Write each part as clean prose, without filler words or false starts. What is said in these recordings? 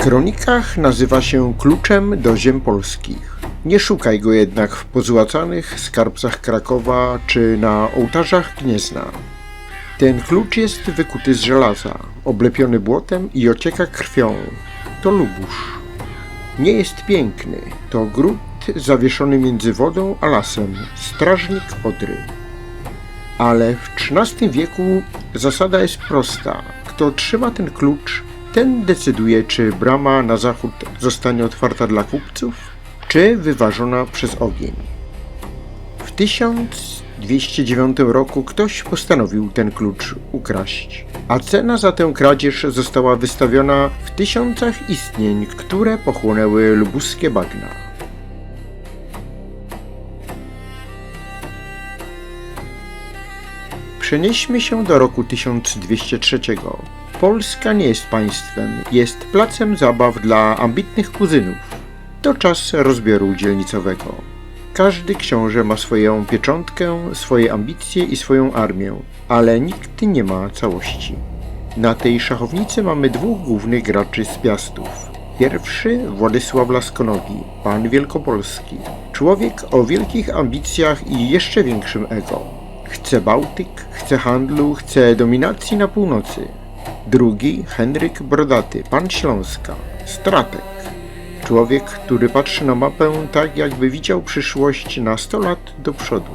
kronikach nazywa się kluczem do ziem polskich. Nie szukaj go jednak w pozłacanych skarbcach Krakowa czy na ołtarzach Gniezna. Ten klucz jest wykuty z żelaza, oblepiony błotem i ocieka krwią. To Lubusz. Nie jest piękny, to gród zawieszony między wodą a lasem, strażnik Odry. Ale w XIII wieku zasada jest prosta. Kto trzyma ten klucz, ten decyduje, czy brama na zachód zostanie otwarta dla kupców, czy wyważona przez ogień. W 1209 roku ktoś postanowił ten klucz ukraść, a cena za tę kradzież została wystawiona w tysiącach istnień, które pochłonęły lubuskie bagna. Przenieśmy się do roku 1203. Polska nie jest państwem, jest placem zabaw dla ambitnych kuzynów. To czas rozbioru dzielnicowego. Każdy książę ma swoją pieczątkę, swoje ambicje i swoją armię, ale nikt nie ma całości. Na tej szachownicy mamy dwóch głównych graczy z Piastów. Pierwszy Władysław Laskonogi, pan Wielkopolski. Człowiek o wielkich ambicjach i jeszcze większym ego. Chce Bałtyk, chce handlu, chce dominacji na północy. Drugi Henryk Brodaty, pan Śląska, strateg. Człowiek, który patrzy na mapę tak, jakby widział przyszłość na 100 lat do przodu.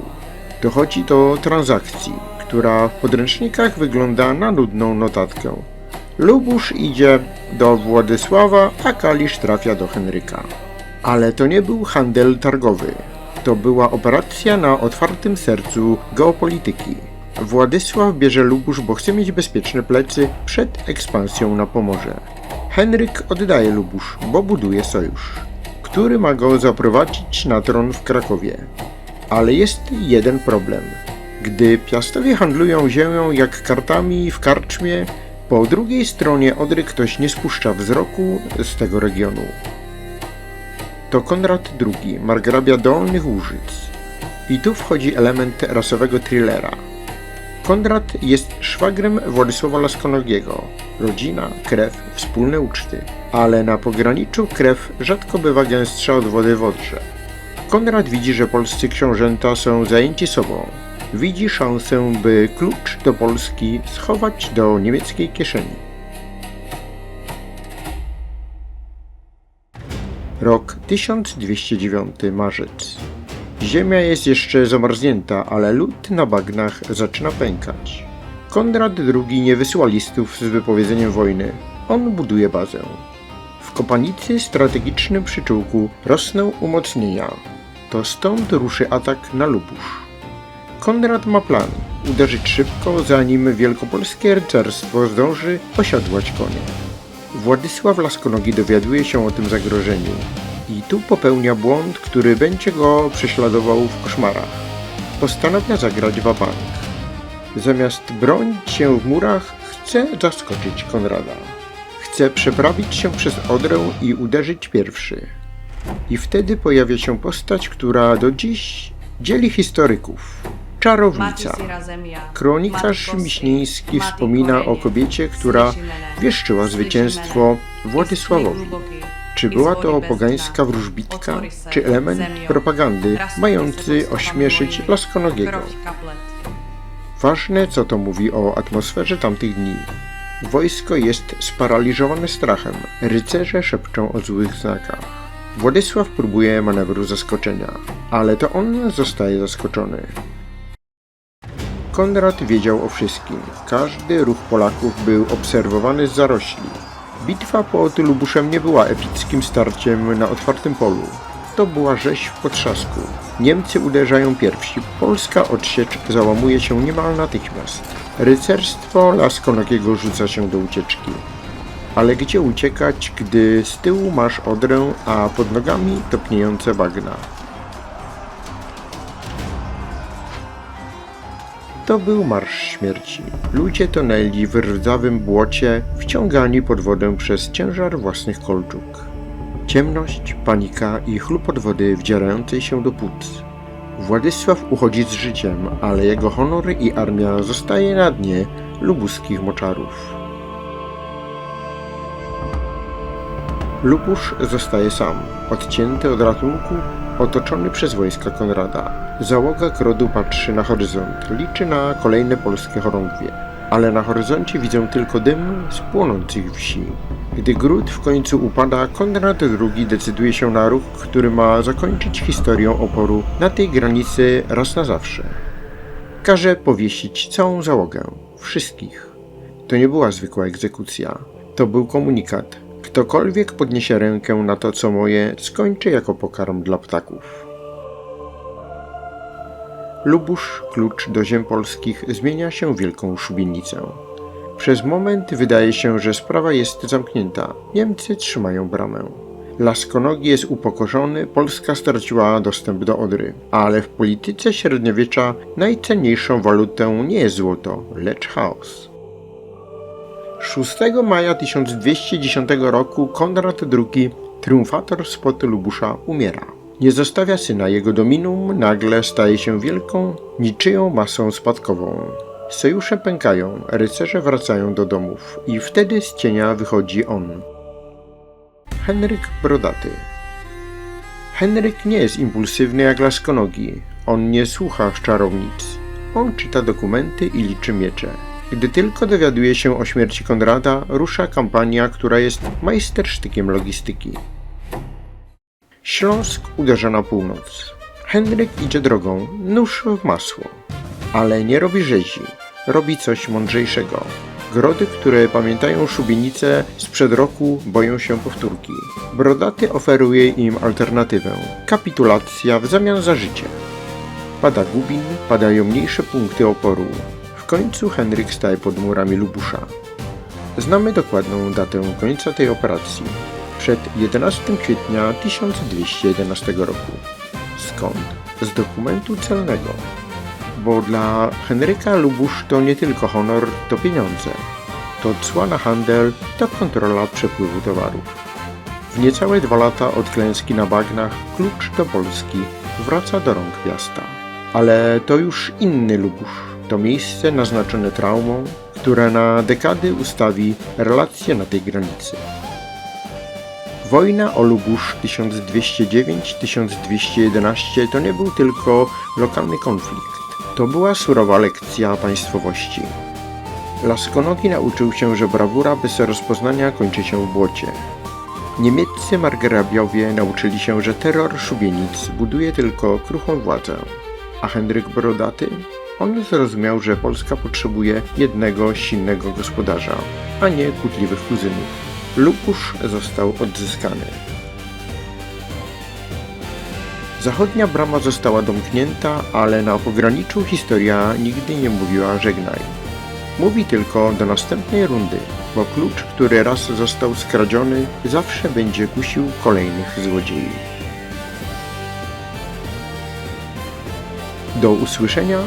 Dochodzi do transakcji, która w podręcznikach wygląda na nudną notatkę. Lubusz idzie do Władysława, a Kalisz trafia do Henryka. Ale to nie był handel targowy. To była operacja na otwartym sercu geopolityki. Władysław bierze Lubusz, bo chce mieć bezpieczne plecy przed ekspansją na Pomorze. Henryk oddaje Lubusz, bo buduje sojusz, który ma go zaprowadzić na tron w Krakowie. Ale jest jeden problem. Gdy Piastowie handlują ziemią jak kartami w karczmie, po drugiej stronie Odry ktoś nie spuszcza wzroku z tego regionu. To Konrad II, margrabia Dolnych Łużyc. I tu wchodzi element rasowego thrillera. Konrad jest szwagrem Władysława Laskonogiego. Rodzina, krew, wspólne uczty. Ale na pograniczu krew rzadko bywa gęstsza od wody w Odrze. Konrad widzi, że polscy książęta są zajęci sobą. Widzi szansę, by klucz do Polski schować do niemieckiej kieszeni. Rok 1209, marzec. Ziemia jest jeszcze zamarznięta, ale lód na bagnach zaczyna pękać. Konrad II nie wysyła listów z wypowiedzeniem wojny. On buduje bazę. W Kopanicy, strategicznym przyczółku, rosną umocnienia. To stąd ruszy atak na Lubusz. Konrad ma plan. Uderzyć szybko, zanim wielkopolskie rycerstwo zdąży osiodłać konie. Władysław Laskonogi dowiaduje się o tym zagrożeniu. I tu popełnia błąd, który będzie go prześladował w koszmarach. Postanawia zagrać wabank. Zamiast bronić się w murach, chce zaskoczyć Konrada. Chce przeprawić się przez Odrę i uderzyć pierwszy. I wtedy pojawia się postać, która do dziś dzieli historyków. Czarownica. Kronikarz Miśnieński wspomina o kobiecie, która wieszczyła zwycięstwo Władysławowi. Czy była to pogańska wróżbitka, czy element propagandy mający ośmieszyć Laskonogiego? Ważne, co to mówi o atmosferze tamtych dni. Wojsko jest sparaliżowane strachem, rycerze szepczą o złych znakach. Władysław próbuje manewru zaskoczenia, ale to on zostaje zaskoczony. Konrad wiedział o wszystkim. Każdy ruch Polaków był obserwowany z zarośli. Bitwa pod Lubuszem nie była epickim starciem na otwartym polu. To była rzeź w potrzasku. Niemcy uderzają pierwsi. Polska odsiecz załamuje się niemal natychmiast. Rycerstwo Laskonogiego rzuca się do ucieczki. Ale gdzie uciekać, gdy z tyłu masz Odrę, a pod nogami topniejące bagna? To był marsz śmierci. Ludzie tonęli w rdzawym błocie, wciągani pod wodę przez ciężar własnych kolczuk. Ciemność, panika i chlupot wody wdzierającej się do płuc. Władysław uchodzi z życiem, ale jego honor i armia zostaje na dnie lubuskich moczarów. Lubusz zostaje sam, odcięty od ratunku, otoczony przez wojska Konrada. Załoga grodu patrzy na horyzont, liczy na kolejne polskie chorągwie, ale na horyzoncie widzą tylko dym z płonących wsi. Gdy gród w końcu upada, Konrad II decyduje się na ruch, który ma zakończyć historię oporu na tej granicy raz na zawsze. Każe powiesić całą załogę, wszystkich. To nie była zwykła egzekucja, to był komunikat. Ktokolwiek podniesie rękę na to, co moje, skończy jako pokarm dla ptaków. Lubusz, klucz do ziem polskich, zmienia się w wielką szubienicę. Przez moment wydaje się, że sprawa jest zamknięta. Niemcy trzymają bramę. Laskonogi jest upokorzony, Polska straciła dostęp do Odry. Ale w polityce średniowiecza najcenniejszą walutą nie jest złoto, lecz chaos. 6 maja 1210 roku Konrad II, triumfator spod Lubusza, umiera. Nie zostawia syna, jego dominum nagle staje się wielką, niczyją masą spadkową. Sojusze pękają, rycerze wracają do domów i wtedy z cienia wychodzi on. Henryk Brodaty. Henryk nie jest impulsywny jak Laskonogi. On nie słucha czarownic. On czyta dokumenty i liczy miecze. Gdy tylko dowiaduje się o śmierci Konrada, rusza kampania, która jest majstersztykiem logistyki. Śląsk uderza na północ. Henryk idzie drogą, nóż w masło. Ale nie robi rzezi, robi coś mądrzejszego. Grody, które pamiętają szubienicę sprzed roku, boją się powtórki. Brodaty oferuje im alternatywę. Kapitulacja w zamian za życie. Pada Gubin, padają mniejsze punkty oporu. W końcu Henryk staje pod murami Lubusza. Znamy dokładną datę końca tej operacji. Przed 11 kwietnia 1211 roku. Skąd? Z dokumentu celnego. Bo dla Henryka Lubusz to nie tylko honor, to pieniądze. To cła na handel, to kontrola przepływu towarów. W niecałe 2 lata od klęski na bagnach klucz do Polski wraca do rąk miasta. Ale to już inny Lubusz. To miejsce naznaczone traumą, które na dekady ustawi relacje na tej granicy. Wojna o Lubusz 1209-1211 to nie był tylko lokalny konflikt. To była surowa lekcja państwowości. Laskonogi nauczył się, że brawura bez rozpoznania kończy się w błocie. Niemieccy margrabiowie nauczyli się, że terror szubienic buduje tylko kruchą władzę. A Henryk Brodaty? On zrozumiał, że Polska potrzebuje jednego silnego gospodarza, a nie kłótliwych kuzynów. Lubusz został odzyskany. Zachodnia brama została domknięta, ale na pograniczu historia nigdy nie mówiła żegnaj. Mówi tylko do następnej rundy, bo klucz, który raz został skradziony, zawsze będzie kusił kolejnych złodziei. Do usłyszenia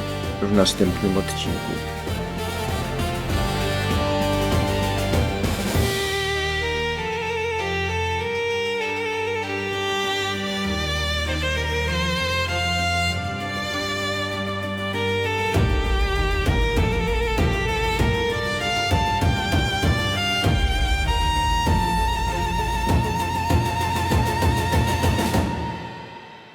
w następnym odcinku.